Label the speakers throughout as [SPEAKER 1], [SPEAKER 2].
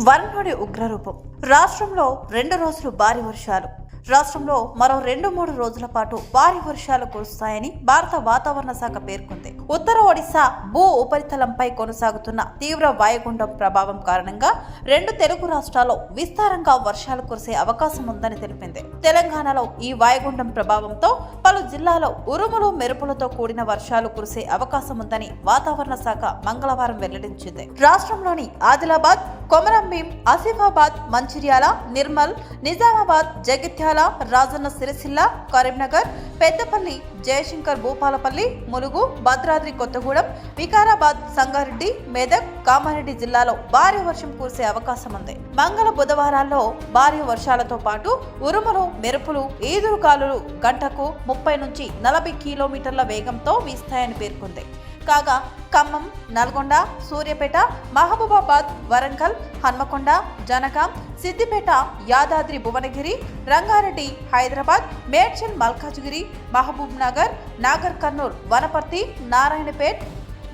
[SPEAKER 1] వరుణుడి ఉగ్రరూపం. రాష్ట్రంలో 2 రోజులు భారీ వర్షాలు. రాష్ట్రంలో మరో 2-3 రోజుల పాటు భారీ వర్షాలు కురుస్తాయని భారత వాతావరణ శాఖ పేర్కొంది. ఉత్తర ఒడిశా భూ ఉపరితలంపై కొనసాగుతున్న తీవ్ర వాయుగుండం ప్రభావం కారణంగా 2 తెలుగు రాష్ట్రాల్లో విస్తారంగా వర్షాలు కురిసే అవకాశం ఉందని తెలిపింది. తెలంగాణలో ఈ వాయుగుండం ప్రభావంతో పలు జిల్లాల్లో ఉరుములు మెరుపులతో కూడిన వర్షాలు కురిసే అవకాశం ఉందని వాతావరణ శాఖ మంగళవారం వెల్లడించింది. రాష్ట్రంలోని ఆదిలాబాద్, కొమరంభీం, ఆసిఫాబాద్, మంచిర్యాల, నిర్మల్, నిజామాబాద్, జగిత్యాల, రాజన్న సిరిసిల్ల, కరీంనగర్, పెద్దపల్లి, జయశంకర్ భూపాలపల్లి, ములుగు, భద్రాద్రి కొత్తగూడెం, వికారాబాద్, సంగారెడ్డి, మెదక్, కామారెడ్డి జిల్లాలో భారీ వర్షం కురిసే అవకాశం ఉంది. మంగళ బుధవారాల్లో భారీ వర్షాలతో పాటు ఉరుములు, మెరుపులు, ఈదురుగాలులు గంటకు 30 నుంచి 40 కిలోమీటర్ల వేగంతో వీస్తాయని పేర్కొంది. కాగా ఖమ్మం, నల్గొండ, సూర్యాపేట, మహబూబాబాద్, వరంగల్, హన్మకొండ, జనగాం, సిద్దిపేట, యాదాద్రి భువనగిరి, రంగారెడ్డి, హైదరాబాద్, మేడ్చల్, మల్కాజ్గిరి, మహబూబ్ నగర్, నాగర్ కర్నూల్, వనపర్తి, నారాయణపేట్,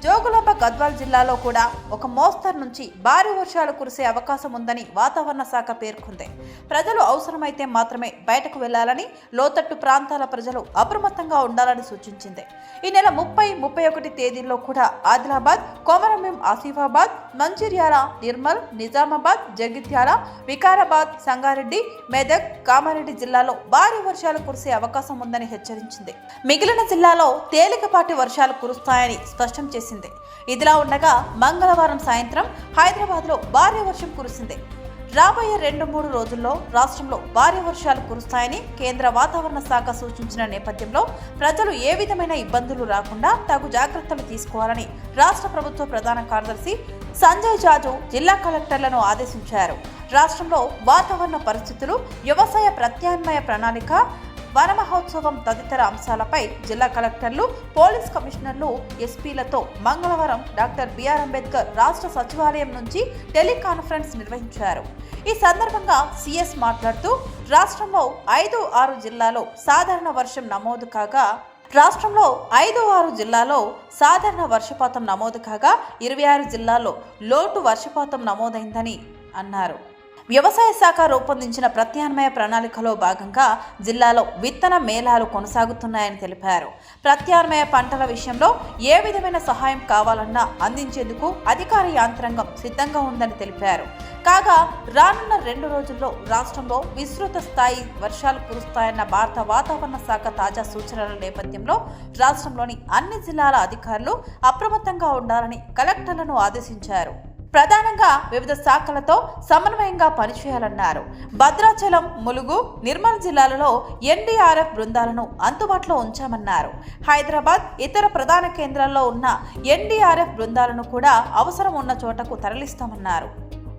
[SPEAKER 1] జోగులాంబ, గద్వాల్ జిల్లాలో కూడా ఒక మోస్తరు నుంచి భారీ వర్షాలు కురిసే అవకాశం ఉందని వాతావరణ శాఖ పేర్కొంది. ప్రజలు అవసరమైతే మాత్రమే బయటకు వెళ్లాలని, లోతట్టు ప్రాంతాల ప్రజలు అప్రమత్తంగా ఉండాలని సూచించింది. ఈ నెల 30, 31 తేదీల్లో కూడా ఆదిలాబాద్, కొమరంభీం, ఆసిఫాబాద్, మంచిర్యాల, నిర్మల్, నిజామాబాద్, జగిత్యాల, వికారాబాద్, సంగారెడ్డి, మెదక్, కామారెడ్డి జిల్లాలో భారీ వర్షాలు కురిసే అవకాశం ఉందని హెచ్చరించింది. మిగిలిన జిల్లాలో తేలికపాటి వర్షాలు కురుస్తాయని స్పష్టం చేసింది. ఇదిలా ఉండగా మంగళవారం సాయంత్రం హైదరాబాద్లో భారీ వర్షం కురిసింది. రాబోయే 2-3 రోజుల్లో రాష్ట్రంలో భారీ వర్షాలు కురుస్తాయని కేంద్ర వాతావరణ శాఖ సూచించిన నేపథ్యంలో ప్రజలు ఏ విధమైన ఇబ్బందులు రాకుండా తగు జాగ్రత్తలు తీసుకోవాలని రాష్ట్ర ప్రభుత్వ ప్రధాన కార్యదర్శి సంజయ్ జాజు జిల్లా కలెక్టర్లను ఆదేశించారు. రాష్ట్రంలో వాతావరణ పరిస్థితులు, వ్యవసాయ ప్రత్యామ్నాయ ప్రణాళిక, వన మహోత్సవం తదితర అంశాలపై జిల్లా కలెక్టర్లు, పోలీస్ కమిషనర్లు, ఎస్పీలతో మంగళవారం డాక్టర్ బిఆర్ అంబేద్కర్ రాష్ట్ర సచివాలయం నుంచి టెలికాన్ఫరెన్స్ నిర్వహించారు. ఈ సందర్భంగా సీఎస్ మాట్లాడుతూ రాష్ట్రంలో 5-6 జిల్లాలో సాధారణ వర్షం నమోదు కాగా 26 జిల్లాల్లో లోటు వర్షపాతం నమోదైందని అన్నారు. వ్యవసాయ శాఖ రూపొందించిన ప్రత్యామ్నాయ ప్రణాళికలో భాగంగా జిల్లాలో విత్తన మేళాలు కొనసాగుతున్నాయని తెలిపారు. ప్రత్యామ్నాయ పంటల విషయంలో ఏ విధమైన సహాయం కావాలన్నా అందించేందుకు అధికార యంత్రాంగం సిద్ధంగా ఉందని తెలిపారు. కాగా రానున్న 2 రోజుల్లో రాష్ట్రంలో విస్తృత స్థాయి వర్షాలు కురుస్తాయన్న భారత వాతావరణ శాఖ తాజా సూచనల నేపథ్యంలో రాష్ట్రంలోని అన్ని జిల్లాల అధికారులు అప్రమత్తంగా ఉండాలని కలెక్టర్లను ఆదేశించారు. ప్రధానంగా వివిధ శాఖలతో సమన్వయంగా పనిచేయాలన్నారు. భద్రాచలం, ములుగు, నిర్మల్ జిల్లాలలో ఎన్డీఆర్ఎఫ్ బృందాలను అందుబాటులో ఉంచామన్నారు. హైదరాబాద్, ఇతర ప్రధాన కేంద్రాల్లో ఉన్న ఎన్డీఆర్ఎఫ్ బృందాలను కూడా అవసరం ఉన్న చోటకు తరలిస్తామన్నారు.